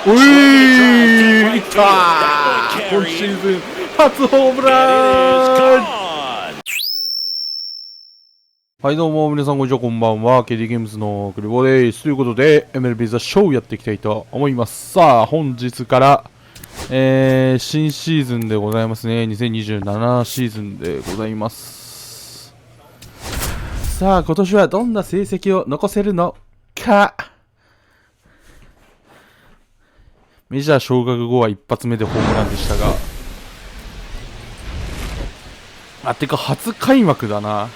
おいー、いったー。今シーズン初ホームラン。はいどうも皆さんこんにちは、こんばんは。KD ゲームズのクリボーです。ということで MLB THE SHOW やっていきたいと思います。さあ本日から、新シーズンでございますね。2027シーズンでございます。さあ今年はどんな成績を残せるのか。メジャー昇格後は一発目でホームランでしたが、てか初開幕だな。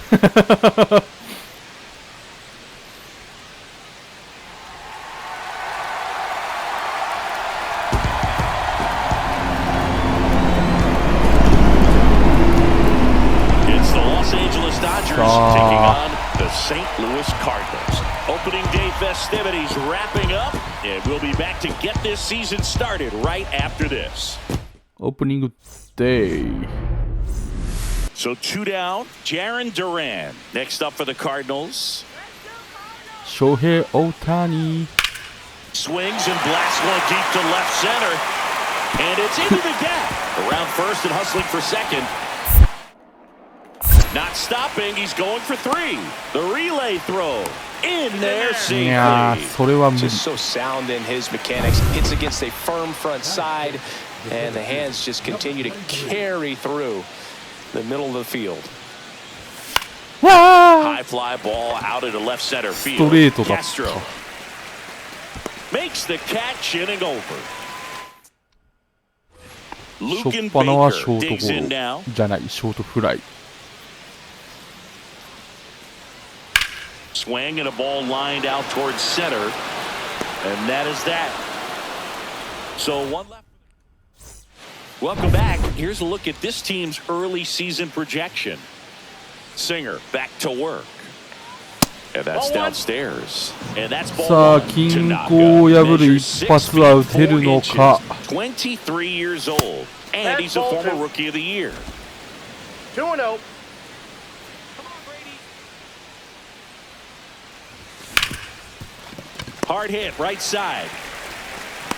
Opening day festivities wrapping up, and we'll be back to get this season started right after this. Opening day. So 2 down, Jarren Duran. Next up for the Cardinals. Shohei Ohtani. Swings and blasts one deep to left center. And it's into the gap. Around first and hustling for second. Not stopping, he's going for 3. The relay throw. In there safely. Just so sound in his mechanics. Hits against a firm front side, and the hands just continue to carry through the middle of the field. High fly ball out into left center field. Castro makes the catch, inning over. Lucan Baker digs in now. じゃない、ショートフライ。Swing and a ball lined out towards center, and that is that. So one left. Welcome back. Here's a look at this team's early season projection. Singer back to work, and that's downstairs. And that's ball さあ均衡を破る一発は打てるのか。23 years old, and he's a former rookie of the year. 2-0. Hard hit, right side.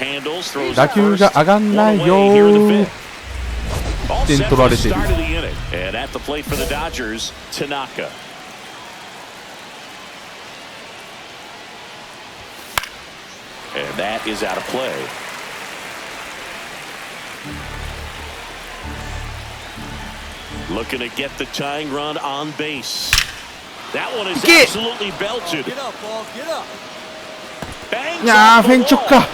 Handles, throws 打球が上がんないよー。1点取られてる。And at the plate for the Dodgers, Tanaka. And that is out of play. Looking to get the tying run on base. That one is absolutely belted. Get up, Paul. Get up. いやー、フェンチョッか。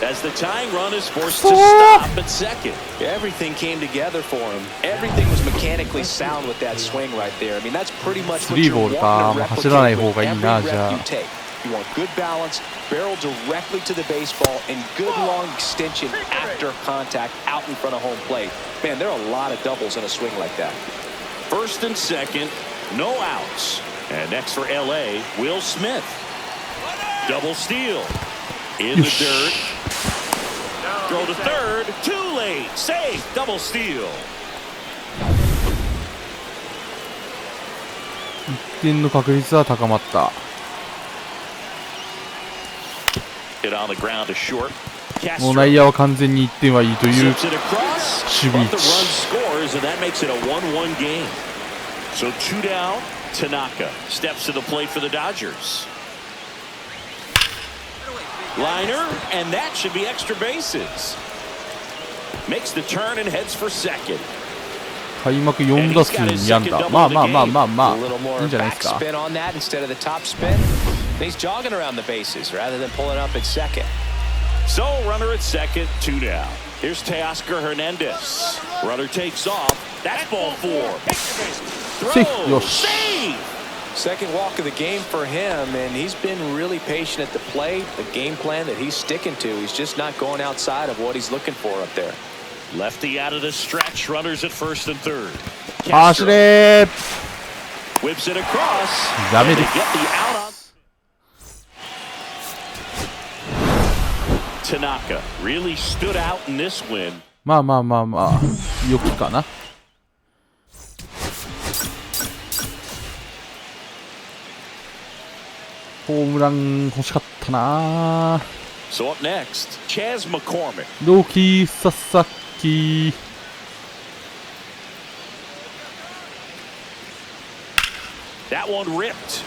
As the tying run is forced to stop at second. Everything came together for him. Everything was mechanically sound with that swing right there. I mean, that's pretty much what you want to replicate with every rep you take. You want good balance, barrel directly to the baseball, and good long extension after contact out in front of home plate. Man, there are a lot of doubles in a swing like that. First and second, no outs. And next for LA, Will Smith. Double steal. In the dirt. Throw to third. Too late. Safe. Double steal. 1点の確率は高まった。もう内野は完全に1点はいいという守備位置。So 2 down. Tanaka steps to the plate for the Dodgers. Liner, and that should be extra bases. Makes the turn and heads for second. 開幕4打数2安打。まあいいんじゃないですか。Spin on that instead of the top spin. He's jogging around the bases rather than pulling up at second. So runner at second, 2 down. Here's Teoscar Hernandez. Runner takes off. That's ball 4. Throw. Save. Second walk of the game for him, and he's been really patient at the plate. The game plan that he's sticking to, he's just not going outside of what he's looking for up there. Lefty out of the stretch, runners at first and third. 走れー。 Whips it across. ダメです。Tanaka really stood out in this win. まあ良きかな。ホームラン欲しかったな。So up next, Chas McCormick. ロキ佐々木。That one ripped.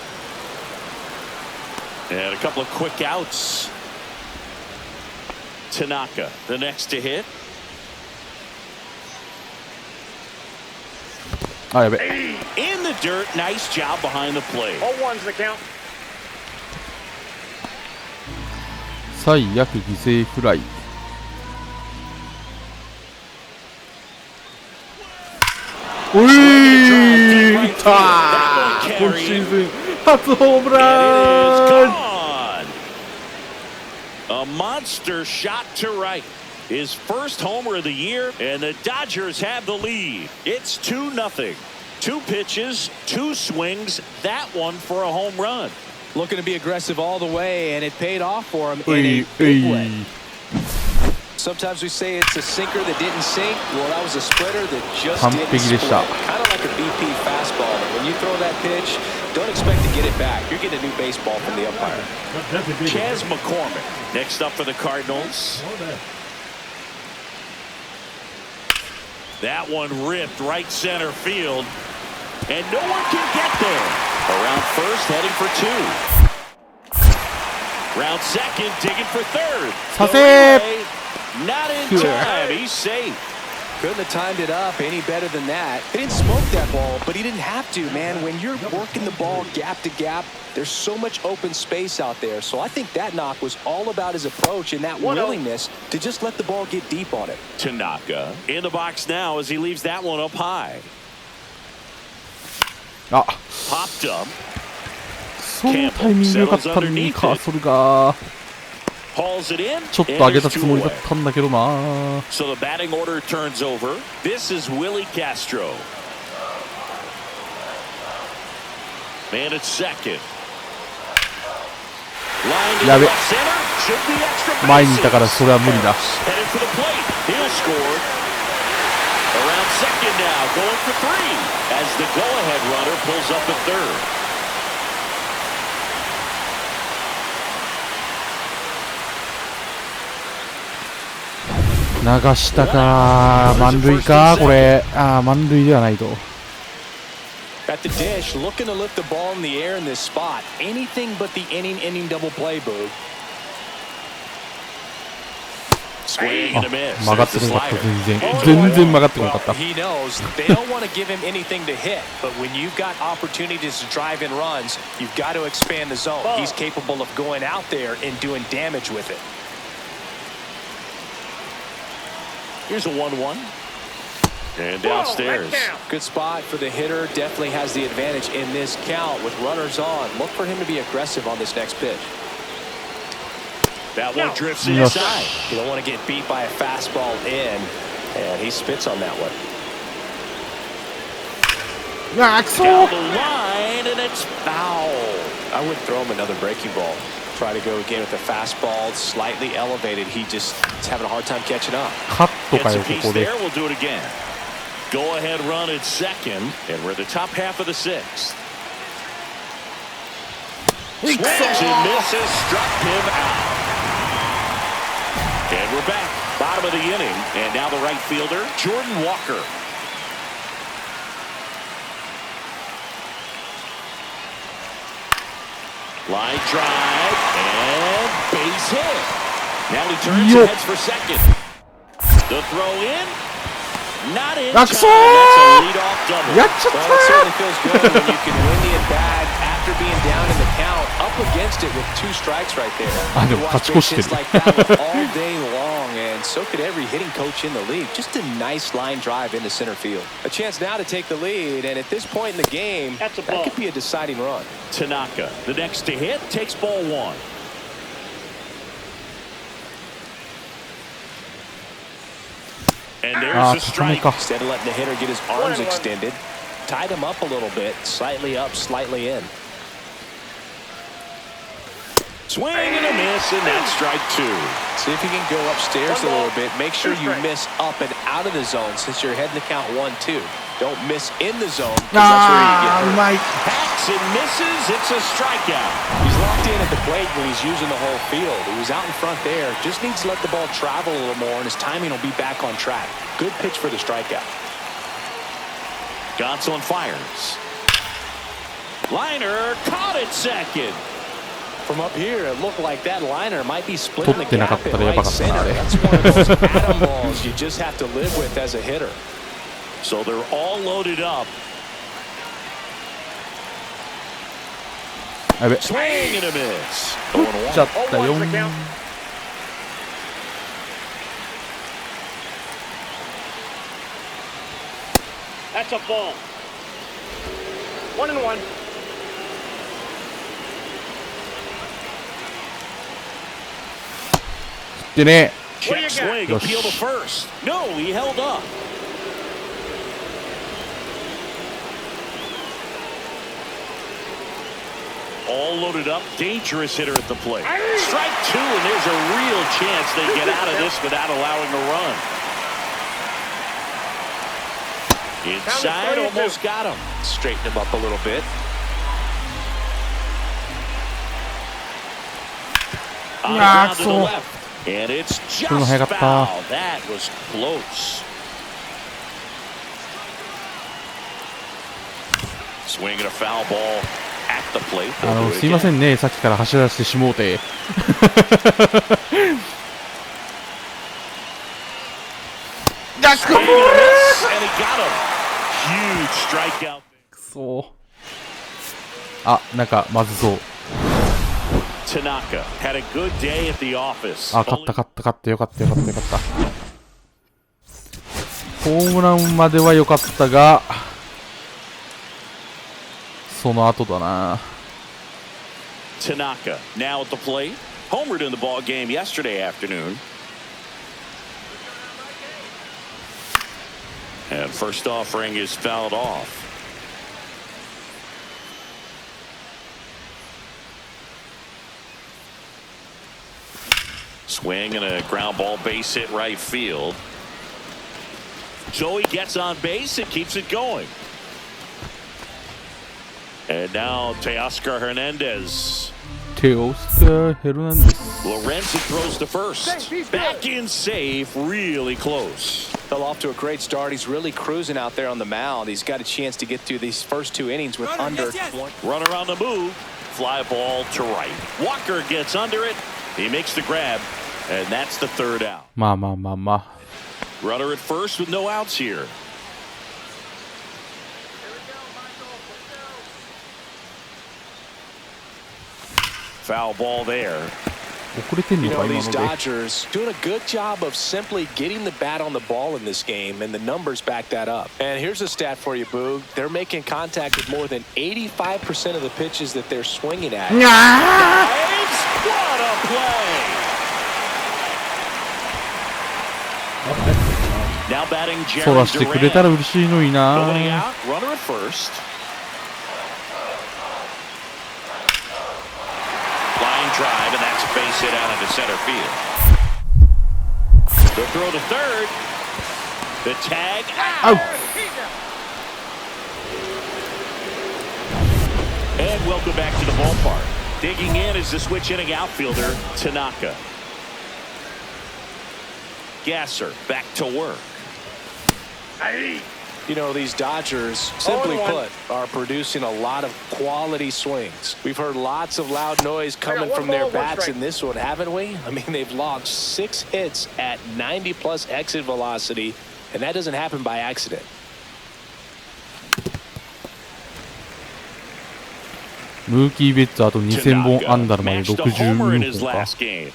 And a couple of quick outs. Tanaka, the next to hit. あ、やべ。 In the dirt, nice job behind the plate. 0-1's the count. 最悪犠牲フライ。おいー、いったー。今シーズン初ホームラン。A monster shot to right. His first homer of the year, and the Dodgers have the lead. It's 2-0. 2 pitches, 2 swings, that one for a home run. Looking to be aggressive all the way, and it paid off for him in a big way. Sometimes we say it's a sinker that didn't sink. Well, that was a splitter that just didn't split. Kind of like a BP fastball. When you throw that pitch, don't expect to get it back. You're getting a new baseball from the umpire. Chas McCormick next up for the Cardinals. That one ripped right center field, and no one can get there. Around first, heading for 2. Round second, digging for third. Not in time. He's safe. Couldn't have timed it up any better than that. He didn't smoke that ball, but he didn't have to, man. When you're working the ball gap to gap, there's so much open space out there. So I think that knock was all about his approach and that willingness to just let the ball get deep on it. Tanaka in the box now as he leaves that one up high. あ、 Popped up. そのタイミング良かったのにカーソルが Hauls it in. ちょっと上げたつもりだったんだけどな。 So the batting order turns over. This is Willie Castro. Man at second. Line to やべ。 left center. Should be extra 前にいたからそれは無理だ。 Headed for the plate. He'll score. Around second now, going for 3 as the go-ahead runner pulls up at third. 流したか、満塁か、これ。ああ、満塁ではないと。 At the dish, looking to lift the ball in the air in this spot. Anything but the inning double play, Boog. あ、曲がってこなかった、全然曲がってこなかった。 He knows they don't want to give him anything to hit, but when you've got opportunities to drive in runs, you've got to expand the zone. He's capable of going out there and doing damage with it. Here's a 1-1. And downstairs. Good spot for the hitter. Definitely has the advantage in this count with runners on. Look for him to be aggressive on this next pitch. That one drifts inside. You don't want to get beat by a fastball in, and he spits on that one. Down the line, and it's foul. I would throw him another breaking ball. Try to go again with the fastball, slightly elevated. He's having a hard time catching up. カットかよ、 Gets a こ piece こで。 there. We'll do it again. Go ahead run at second, and we're the top half of the 6th. Swings and misses, struck him out. And we're back, bottom of the inning, and now the right fielder, Jordan Walker. Line drive, and base hit. Now he turns and heads for second. The throw in, not in time. That's a leadoff double. Well, it certainly feels good when you can win the at-bat after being down in the count, up against it with 2 strikes right there. Ah, You watch base hits like that one all day long, and so could every hitting coach in the league. Just a nice line drive into center field. A chance now to take the lead, and at this point in the game, that could be a deciding run. Tanaka, the next to hit, takes ball 1. And there's a strike. Instead of letting the hitter get his arms extended, tied him up a little bit, slightly up, slightly in. Swing and a miss, and that's strike two. See if you can go upstairs a little bit. Make sure you miss up and out of the zone since you're heading to count 1-2. Don't miss in the zone, 'cause that's where you get hurt. うまい。 Hacks and misses. It's a strikeout. He's locked in at the plate when he's using the whole field. He was out in front there. Just needs to let the ball travel a little more, and his timing will be back on track. Good pitch for the strikeout. Gonsolin fires. Liner caught it second. From up here, it looked like that liner might be splitting the 取ってなかっ gap た in らやば right かったな、あ center. れ。 That's one of those atom balls you just have to live with as a hitter. So they're all loaded up. やべ。 Swing and a miss. 取っちゃったよ。 That's a ball. 1-1. でね。 Check swing, appeal to first. No, he held up. All loaded up, dangerous hitter at the plate. Strike two, and there's a real chance they get out of this without allowing a run. Inside, almost got him. Straighten him up a little bit. On the ground to the left. And it's just foul. That was close. Swinging a foul ball at the plate. すいませんね、さっきから走らせてしもうて。逆。 And he got him. Huge strikeout. くそー。あ、なんかまずそう。 Tanaka had a good day at the office. あ、勝った勝った勝ったよかったよかったよかった。ホームランまでは良かったが、その後だな。 Tanaka now at the plate. Homered in the ball game yesterday afternoon. And first offering is fouled off. Swing and a ground ball base hit right field. Joey gets on base and keeps it going. And now Teoscar Hernandez. Teoscar Hernandez. Lorenzen throws to first. Back in safe, really close. Fell off to a great start. He's really cruising out there on the mound. He's got a chance to get through these first two innings with under 20. Runner on the move. Fly ball to right. Walker gets under it. He makes the grab, and that's the third out. まあまあまあまあ。 Runner at first with no outs here. Foul ball there. 遅れてんの You か know, 今 these ので。 Dodgers doing a good job of simply getting the bat on the ball in this game, and the numbers back that up. And here's a stat for you, Boog. They're making contact with more than 85% of the pitches that they're swinging at. Dives. What a play! Now batting そら Jerry してくれたら Duran. 嬉しいのに Nobody な。 out. Runner at first. Line drive, and that's base hit out into center field. The throw to third. The tag out. And welcome back to the ballpark. Digging in is the switch hitting outfielder, Tanaka. Gasser back to work. You know, these Dodgers, simply put, are producing a lot of quality swings. We've heard lots of loud noise coming from their bats in this one, haven't we? I mean, they've logged 6 hits at 90-plus exit velocity, and that doesn't happen by accident. ムーキー・ベッツあと2000本安打まで matched a homer in his 64本か。 last game.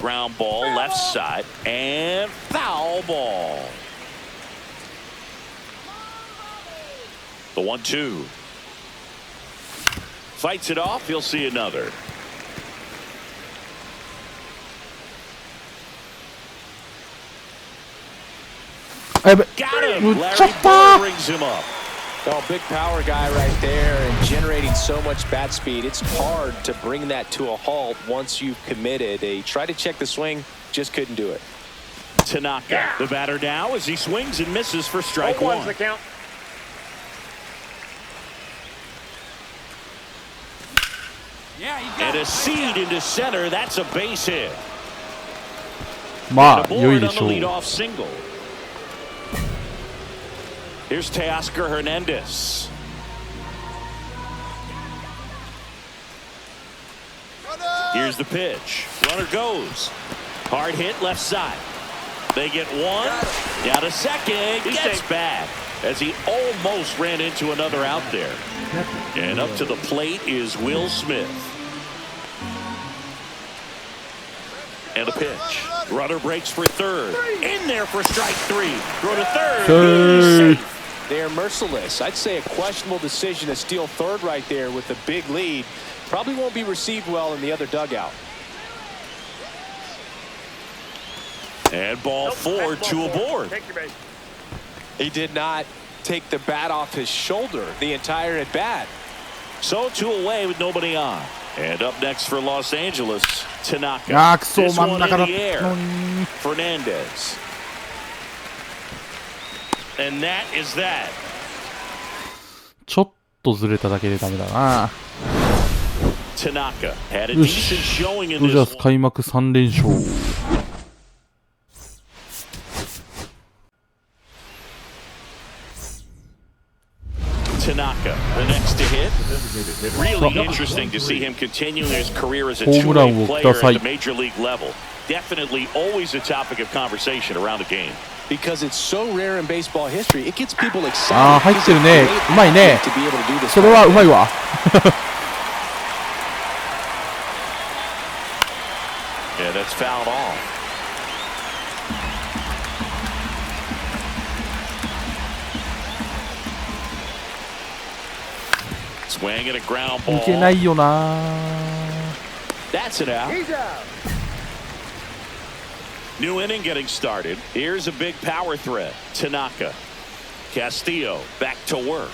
Ground ball left side and foul ball. The 1-2. Fights it off. He'll see another. Ah, やべ。 Got him. 打っちゃ Larry った Bird brings him up. Oh, big power guy right there and generating so much bat speed. It's hard to bring that to a halt once you've committed. They tried to check the swing, just couldn't do it. Tanaka, the batter now as he swings and misses for strike one. The count. And a seed into center. That's a base hit. まあ And a 良い board で on し the ょう。 leadoff single. Here's Teoscar Hernandez. Here's the pitch. Runner goes. Hard hit left side. They get one. Down to second. Gets back as he almost ran into another out there. And up to the plate is Will Smith. And the pitch. Runner breaks for third. In there for strike three. Throw to third. Safe. They are merciless. I'd say a questionable decision to steal third right there with a big lead. Probably won't be received well in the other dugout. And ball four, two aboard. Take your base. He did not take the bat off his shoulder the entire at bat. So two away with nobody on. And up next for Los Angeles, Tanaka. あーくそ This 真 one ん in 中だっ the た air. のに。 Fernandez. And that is that. ちょっとずれただけでダメだな。 Tanaka had a よ decent し showing in ドジャー this ス one. 開幕3連勝。 Tanaka, the next to hit. Really interesting to see him continuing his career as a ホームランを two-way くだ player さ at い the major league level. Definitely always a topic of conversation around the game. Because it's so rare in baseball history, it gets people ああ excited. 入ってるね。うまいね。 To be able to do this それはうまいわ。 Yeah, that's fouled off. Swing and a ground いけ ball. ないよな。 That's it out. He's out. New inning getting started. Here's a big power threat. Tanaka. Castillo back to work.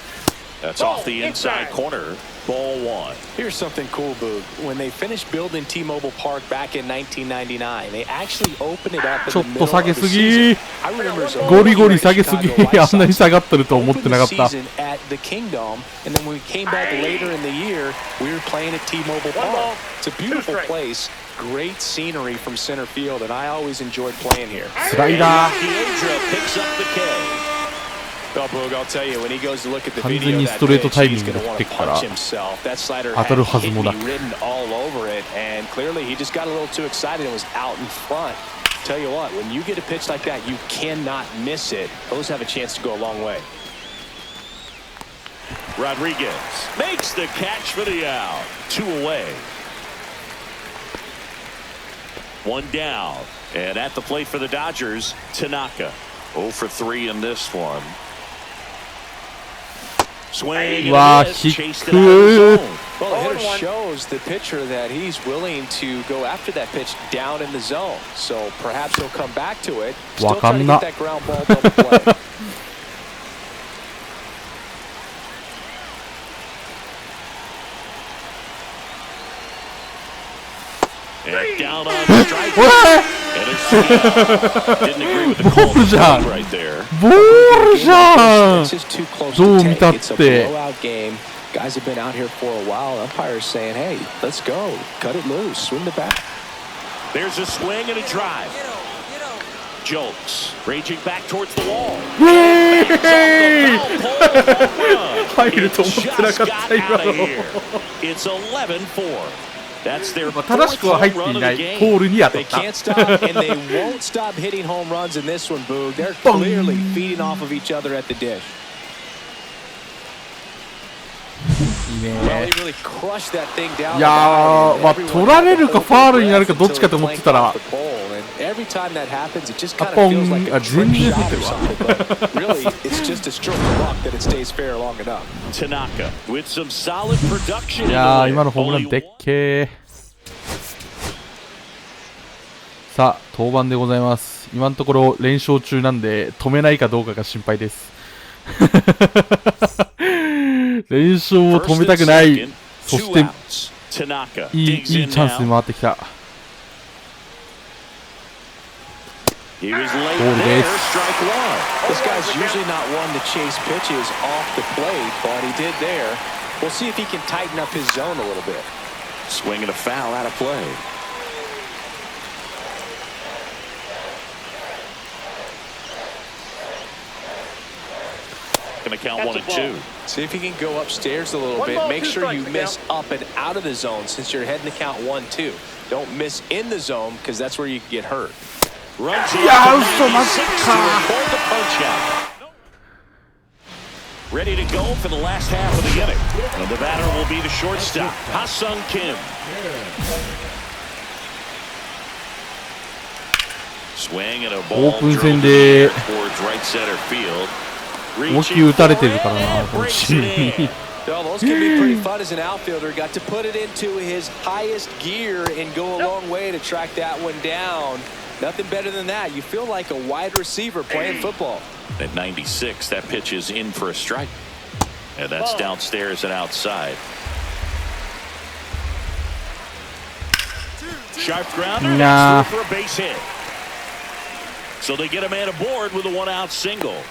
That's off the inside corner. Ball one. Here's something cool, Boog. When they finished building T-Mobile Park back in 1999, they actually opened it up in ちょ the っと middle 下 of げ the すぎ season. I remember as a ゴリゴリ rookie 下げすぎ Chicago White あんなに Sox 下がってると思ってなかっ opened た the season at the Kingdom, and then when we came back later in the year, we were playing at T-Mobile Park. It's a beautiful place, great scenery from center field, and I always enjoyed playing here. スライダー Piedra picks up the K. Well, Boog, I'll tell you, when he goes to look at the 完全 video に of ス that トレート pitch, タイミ he's ング going で to 振っ want て to くから punch himself. That slider 当たる had はず hit も me なく written all over it, and clearly he just got a little too excited and was out in front. Tell you what, when you get a pitch like that, you cannot miss it. Those have a chance to go a long way. Rodriguez makes the catch for the out. Two away. One down. And at the plate for the Dodgers, Tanaka. 0 for 3 in this one. Swing and Wow, a miss. he Chased it out of the zone. Well, the hitter shows the pitcher that he's willing to go after that pitch down in the zone. So perhaps he'll come back to it. Still trying to get that ground ball double play. And down on the strike. And it's didn't agree with the call Ball じゃん right there. ボールじゃん It's just too close どう to 見たっ take. It's a て blowout game. Guys have been out here for a while. Umpires saying, hey, let's go. Cut it loose. Swing the bat. There's a swing and a drive. Jokes raging back towards the wall. イエーイ Foul 入ると思ってなかった今の It's 11-4. That's their 正しくは入っていないポールに当た They った can't stop, and they won't stop hitting home runs in this one, Boog. They're clearly feeding off of each other at the dish. いいね Well, he really crushed that thing down. いやー、まあ、取られるかファールになるかどっちかと思ってたら Every time that happens, it just あ kind ポ of feels ン like あ a 全 trick 然 shot 出て or るわ something. But really, it's just a stroke of luck that it stays fair long enough. Tanaka with some solid production. いやー、今のホームランでっけーさあ登板でございます。今のところ連勝中なんで止めないかどうかが心配です。連勝を止めたくない。そしていいチャンスに回ってきた。ボールです。This guy's usually not one to chase pitches off the plate, but he did there. We'll see if he can tighten up his zone a little bit. Swing and a foul out of play. Gonna count 1 and 2. See if you can go upstairs a little bit. Make sure you miss up and out of the zone since you're heading to count 1-2. Don't miss in the zone because that's where you can get hurt. Runs in to record the punch out. Ready to go for the last half of the inning. And the batter will be the shortstop, Ha-Sung Kim. Swing and a ball drilled towards right center field. 思いっきり打たれてるからな、このチームに。Those can be pretty fun as an outfielder. Got to put it into his highest gear and go a long way to track that one down. Nothing better than that. You feel like a wide receiver playing football. At 96, that pitch is in for a strike. And that's downstairs and outside. Sharp grounder, that's through for a base hit. So they get a man aboard with a 1-out single.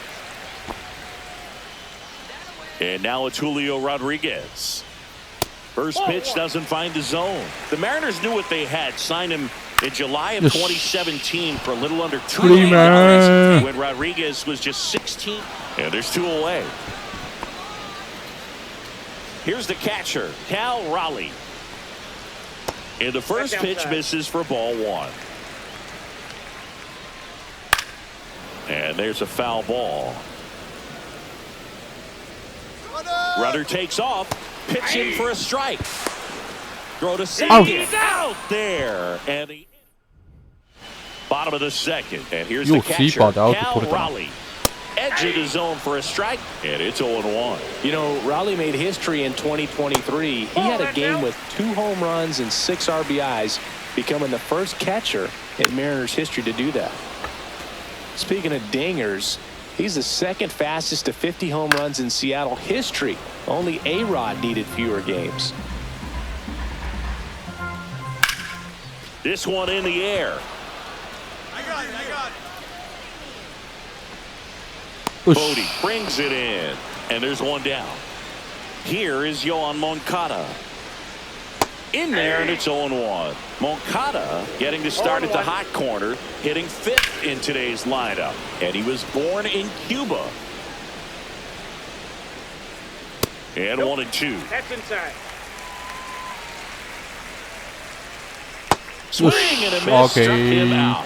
And now it's Julio Rodriguez. First pitch doesn't find the zone. The Mariners knew what they had. Signed him in July of 2017 for a little under $2 million when Rodriguez was just 16. And there's 2 away. Here's the catcher, Cal Raleigh. And the first pitch misses for ball 1. And there's a foul ball. Rudder takes off, pitch in for a strike. Throw to second, out there, and the bottom of the second. And here's the catcher, Cal Raleigh. Edge of the zone for a strike, and it's 0-1. You know, Raleigh made history in 2023. He had a game with 2 home runs and 6 RBIs, becoming the first catcher in Mariners history to do that. Speaking of dingers, he's the second fastest to 50 home runs in Seattle history. Only A-Rod needed fewer games. This one in the air. I got it. Bodie brings it in, and there's 1 down. Here is Yohan Moncada. In there, and it's 0-1. Moncada getting to start at the hot corner, hitting 5th in today's lineup. And he was born in Cuba. And 1-2. That's inside. Swing and a miss, struck him out.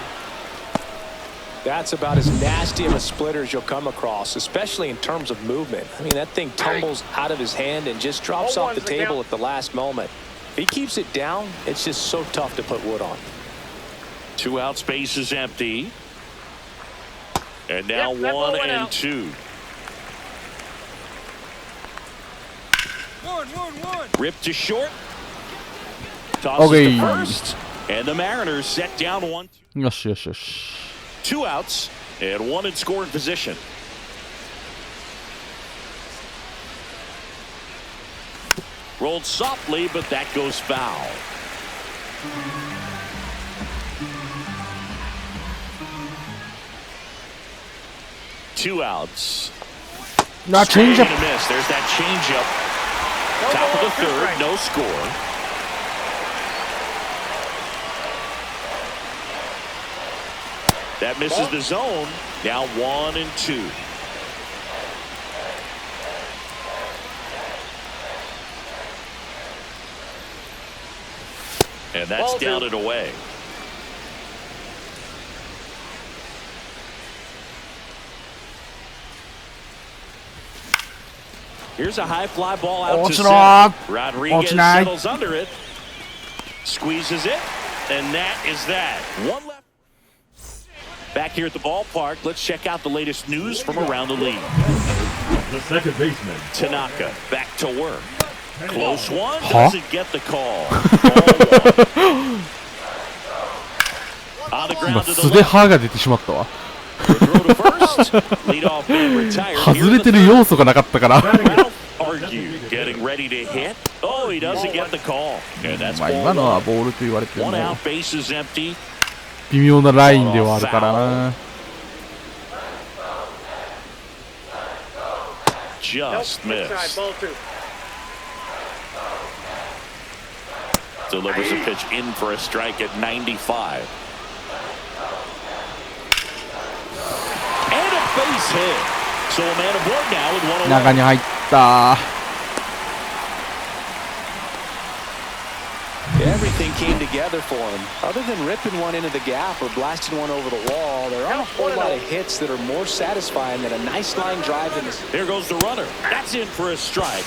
That's about as nasty of a splitter as you'll come across, especially in terms of movement. I mean, that thing tumbles out of his hand and just drops off the table at the last moment. If he keeps it down, it's just so tough to put wood on. 2 out, space is empty. And now 1-2. Ripped to short. Tosses to first. And the Mariners set down 1. よしよしよし。 2 outs and 1 in scoring position. Rolled softly, but that goes foul. Two outs. Not change up. Miss. There's that change up. Top of the 3rd, no score. That misses the zone. Now 1-2. And that's down and away. Here's a high fly ball out to center. Rodriguez settles under it. Squeezes it. And that is that. 1 left. Back here at the ballpark, let's check out the latest news from around the league. The second baseman, Tanaka, back to work. Close one, doesn't get the call. On the ground to the left. 素で歯が出てしまったわ。Throw to first. Leadoff man retired. 外れてる要素がなかったから。 Argue. Getting ready to hit. Oh, he doesn't get the call. And that's まあ今のはボールと言われても one out. Base is empty. 微妙なラインではあるからな。 Just Inside, missed. ball two. Delivers a pitch in for a strike at 95. And a base hit. So a man aboard now with 1 中 away. に入った。 Everything came together for him. Other than ripping one into the gap or blasting one over the wall, there aren't a whole lot of hits that are more satisfying than a nice line drive in this. Here goes the runner. That's in for a strike.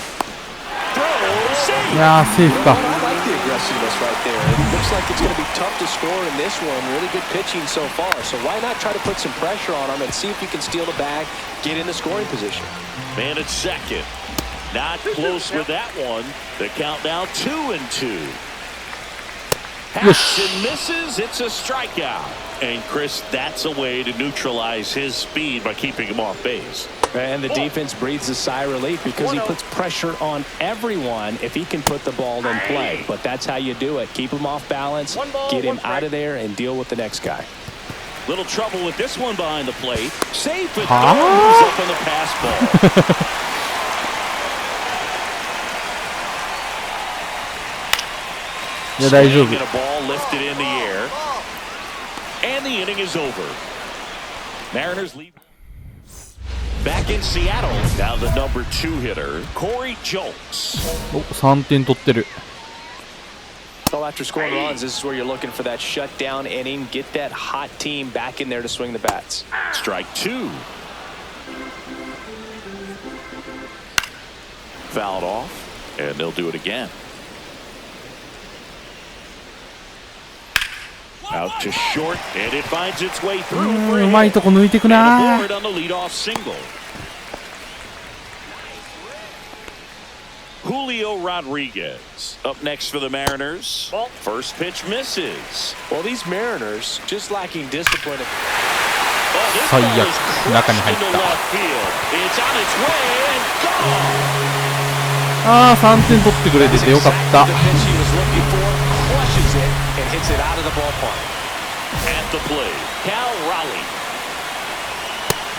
Throw, い save. やーセーフか。 I like the aggressiveness right there. It looks like it's going to be tough to score in this one. Really good pitching so far. So why not try to put some pressure on him and see if you can steal the bag, get in the scoring position. Man at second. Not close with that one. The count now 2-2. Hacks and misses. It's a strikeout. And Chris, that's a way to neutralize his speed by keeping him off base. And the defense breathes a sigh of relief because he puts pressure on everyone if he can put the ball in play. But that's how you do it. Keep him off balance, get him out of there, and deal with the next guy. Little trouble with this one behind the plate. Safe, but moves up on the pass ball. Yeah, 大丈夫。 Swing and a ball lifted in the air. And the inning is over. Mariners leave. Back in Seattle, now the number 2 hitter, Corey Jolts. お、3点取ってる。 Well, after scoring runs, this is where you're looking for that shutdown inning. Get that hot team back in there to swing the bats. Strike 2. Fouled off, and they'll do it again. Out to short, and it finds its way through. うまいとこ抜いてく And な aboard on the leadoff single. Julio Rodriguez up next for the Mariners. First pitch misses. Well, these Mariners just lacking discipline. Oh, this 最 ball 悪 is 中に crushed 入っ into た。 left field. It's on its way and gone. ああ3点取ってくれててよかった。 The pitch he was looking for, crushes it and hits it out of the ballpark. At the plate, Cal Raleigh.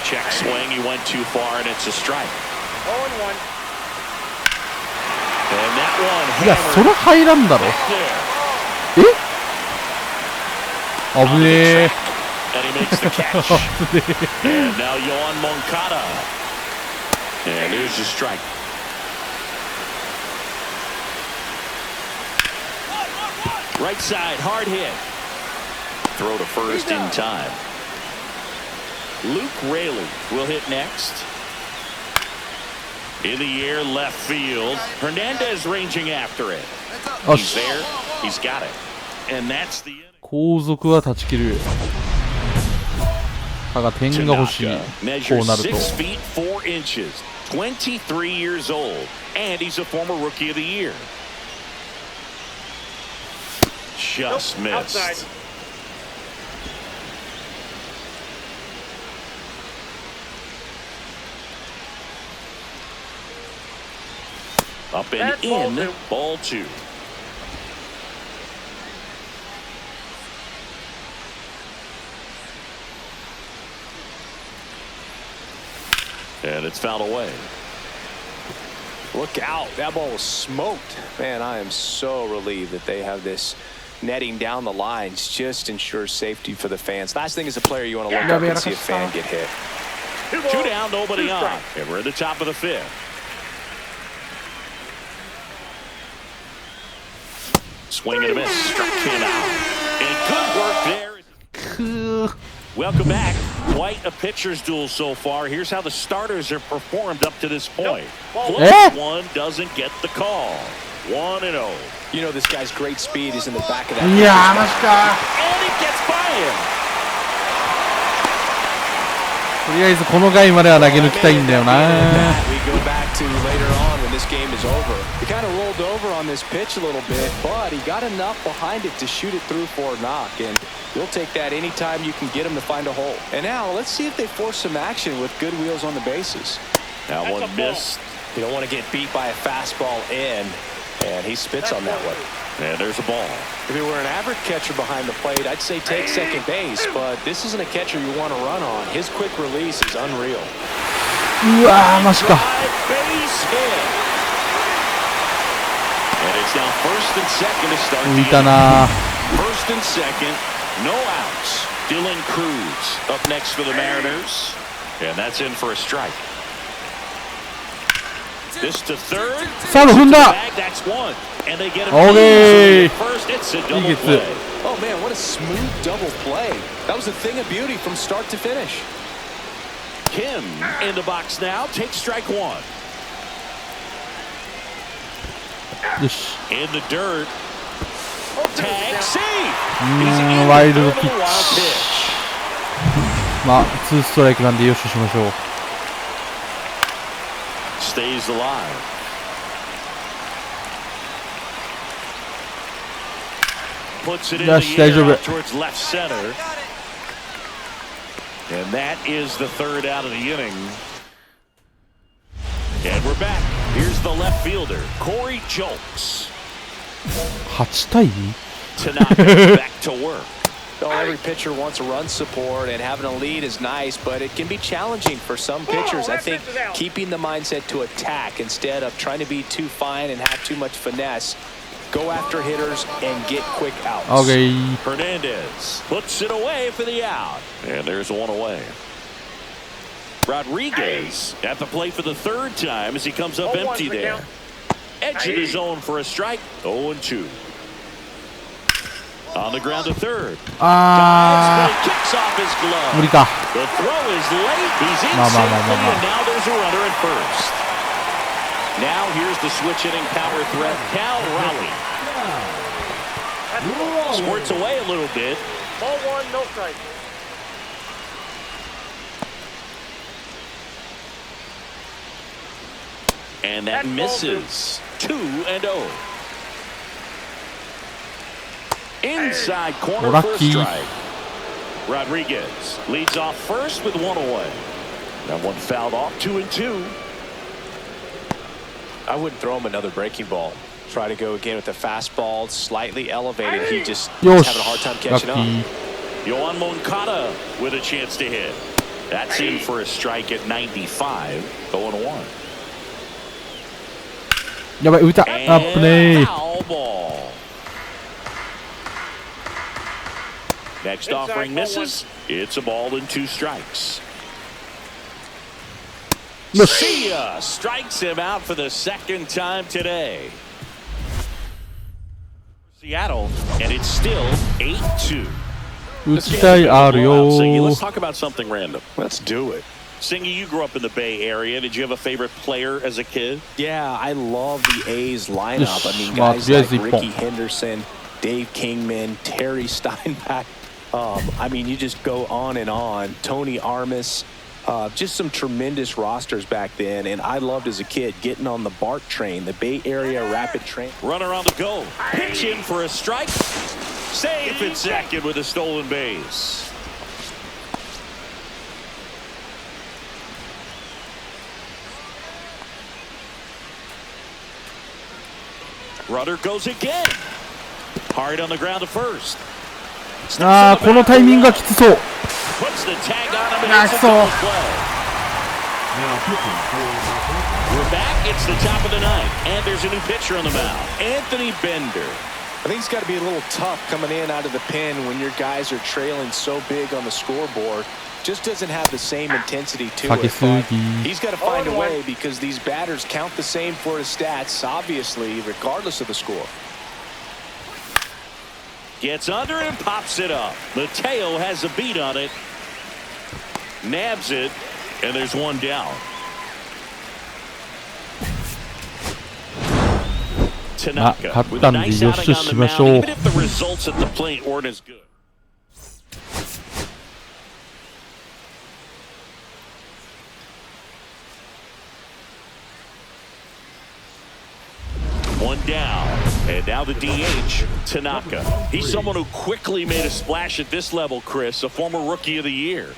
Check swing, he went too far, and it's a strike. 0-1. And that いや one それ入らんだろ。 there. え危ねえ。 And he makes the catch. 危ねえ。 And now Yohan Moncada. And there's a strike. Right side, hard hit. Throw to first in time. Luke Raley will hit next. In the air, left field. Hernandez ranging after it. よ He's し there. He's got it. And that's the inning. 後続は断ち切る。ただ点が欲しい。 Tanaka こ measures うなると。 6 feet 4 inches, 23 years old, and he's a former Rookie of the Year. Just Nope, missed. outside. Up and That's ball in, two. ball 2. And it's fouled away. Look out. That ball was smoked. Man, I am so relieved that they have this netting down the lines. Just ensures safety for the fans. Last thing as a player, you want to look up and see a fan get hit. 2 down, nobody on. And we're at the top of the 5th. Swing and a miss. Struck him out. And good work there. くー Welcome back. Quite a pitcher's duel so far. Here's how the starters have performed up to this point. Close one doesn't get the call. 1-0. You know this guy's great speed is in the back of that. いやーマジか。 And it gets by him. とりあえずこの回までは投げ抜きたいんだよな。 We go back to later on when this game is over. He kind of rolled over on this pitch a little bit, but he got enough behind it to shoot it through for a knock, and you'll take that anytime you can get him to find a hole. And now let's see if they force some action with good wheels on the bases. That one missed. You don't want to get beat by a fastball in, and he spits on that one. And there's a ball. If he were an average catcher behind the plate, I'd say take second base, but this isn't a catcher you want to run on. His quick release is unreal. うわーマジか。 Base hit. And it's now first and second to start 浮い the た inning. な。 First and second, no outs. Dylan Cruz up next for the Mariners. And that's in for a strike. This to third. サード踏んだ。 That's one. And they get him. Okay. First, it's a double He gets play. it. Oh man, what a smooth double play. That was a thing of beauty from start to finish. Kim in the box now. Takes strike one. よし。 In the dirt. Tag save. ワイルドピッチ。 Wild pitch. まあ2ストライクなんでよしとしましょう。 Stays alive. Puts it in the air out towards left center. And that is the third out of the inning. And we're back. Here's the left fielder, Corey Jolks. 8対 2? Tanaka back to work. Well, every pitcher wants a run support, and having a lead is nice, but it can be challenging for some pitchers. I think keeping the mindset to attack instead of trying to be too fine and have too much finesse. Go after hitters and get quick outs. Okay. Hernandez puts it away for the out. And there's one away. Rodriguez at the plate for the third time as he comes up empty there. Edge of the zone for a strike. 0-2. On the ground to third. Kicks off his glove. 無理か。 The throw is late. He's in safely, and now there's a runner at first. Now here's the switch hitting power threat, Cal Raleigh. Squirts away a little bit. Ball one, no strike. And that misses. 2-0. Inside corner for a strike. Rodriguez leads off first with one away. That one fouled off. 2-2. I wouldn't throw him another breaking ball. Try to go again with the fastball, slightly elevated. He just is having a hard time catching up. Yohan Moncada with a chance to hit. That's in for a strike at 95. 0-1. やばい浮いた。あっぶねー。 Foul ball. Next offering misses. It's a ball and 2 strikes. See ya strikes him out for the second time today. Seattle, and it's still 8-2. 打ちたいあるよ Singy, let's talk about something random. Let's do it. Singy, you grew up in the Bay Area. Did you have a favorite player as a kid? Yeah, I love the A's lineup. I mean, Well, guys yes, like he Ricky pump. Henderson, Dave Kingman, Terry Steinbach. I mean, you just go on and on. Tony Armas. Just some tremendous rosters back then, and I loved as a kid getting on the BART train, the Bay Area Rapid Train. Runner on the go. Pitch in for a strike. Safe at second with a stolen base. Runner goes again. Hard on the ground to first. あーこのタイミングがきつそう。 Puts the tag on him and it's a double play. Now pitching for We're back. It's the top of the ninth, and there's a new pitcher on the mound, Anthony Bender. I think it's got to be a little tough coming in out of the pen when your guys are trailing so big on the scoreboard. Just doesn't have the same intensity to it. But he's got to find a way because these batters count the same for his stats, obviously, regardless of the score. Gets under and pops it up. Mateo has a beat on it. Nabs it, and there's one down. Tanaka with a nice outing on the mound, even if the results at the plate weren't as good. down. And now the DH, Tanaka. He's someone who quickly made a splash at this level, Chris, a former Rookie of the Year.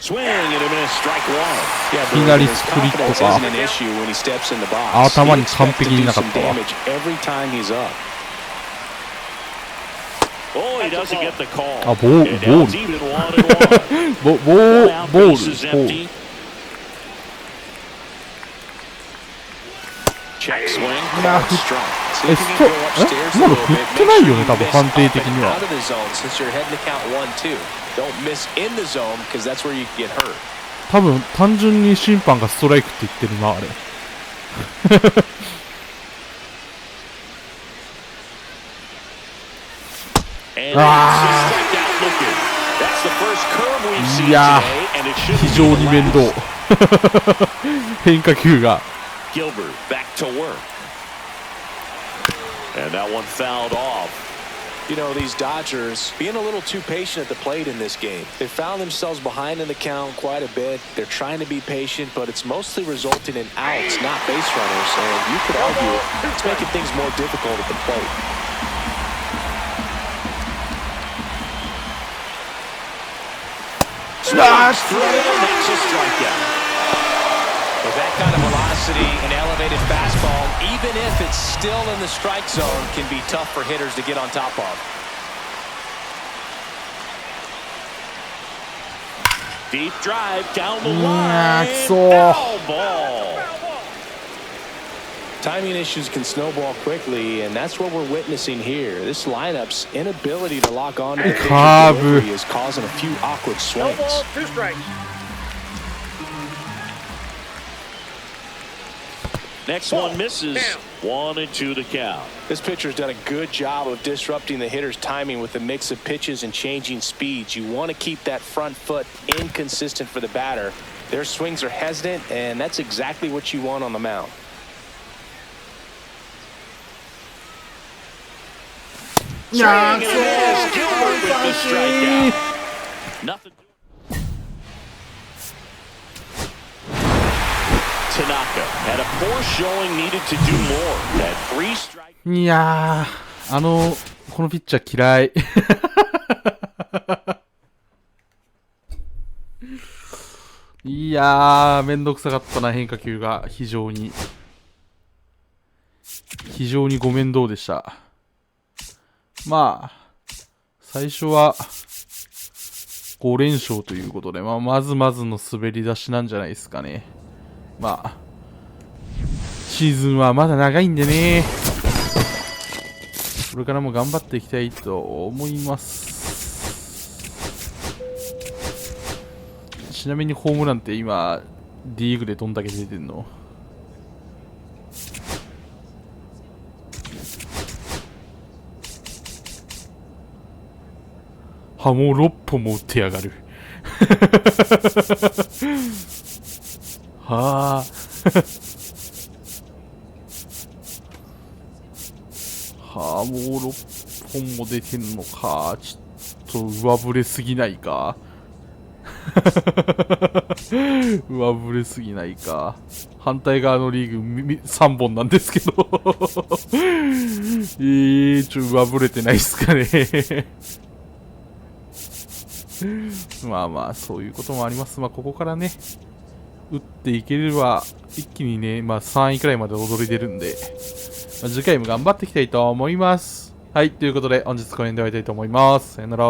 Swing and a miss, strike one. いきなりスプリットか。頭に完璧になかったわ。Oh, he doesn't get the call. あ、ボール。ボール。Check swing. いや、今の振ってないよね、多分判定的には。多分単純に審判がストライクって言ってるな、あれ。いやー、非常に面倒。変化球が。Gilbert back to work. And that one fouled off. You know, these Dodgers being a little too patient at the plate in this game. They found themselves behind in the count quite a bit. They're trying to be patient, but it's mostly resulting in outs, not base runners. And you could argue it's making things more difficult at the plate. Swings through, that's a strikeout. With that kind of velocity and elevated fastball, even if it's still in the strike zone, can be tough for hitters to get on top of. Deep drive down the line. Foul ball. Timing issues can snowball quickly, and that's what we're witnessing here. This lineup's inability to lock on to the delivery is causing a few awkward swings. No ball, 2 strikes. Next one misses. 1-2 the count. This pitcher's done a good job of disrupting the hitter's timing with a mix of pitches and changing speeds. You want to keep that front foot inconsistent for the batter. Their swings are hesitant, and that's exactly what you want on the mound. Swing and a miss. Gilbert with the strikeout. Nothing. Tanaka had a poor showing, needed to do more. Had 3 strikes. いやー、このピッチャー嫌い。いやー、めんどくさかったな、変化球が。非常にご面倒でした。まあ、最初は5連勝ということで、まずまずの滑り出しなんじゃないですかね。まあ、シーズンはまだ長いんでね、これからも頑張っていきたいと思います。ちなみにホームランって今 D リーグでどんだけ出てんの？もう6本も打ってやがる。はあ。はあ、もう6本も出てんのか。ちょっと上振れすぎないか。上振れすぎないか。反対側のリーグ3本なんですけど。上振れてないっすかね。まあまあ、そういうこともあります。まあ、ここからね、打っていければ、一気にね、まあ3位くらいまで踊り出るんで、まあ、次回も頑張っていきたいと思います。はい、ということで、本日これで終わりたいと思います。さよなら。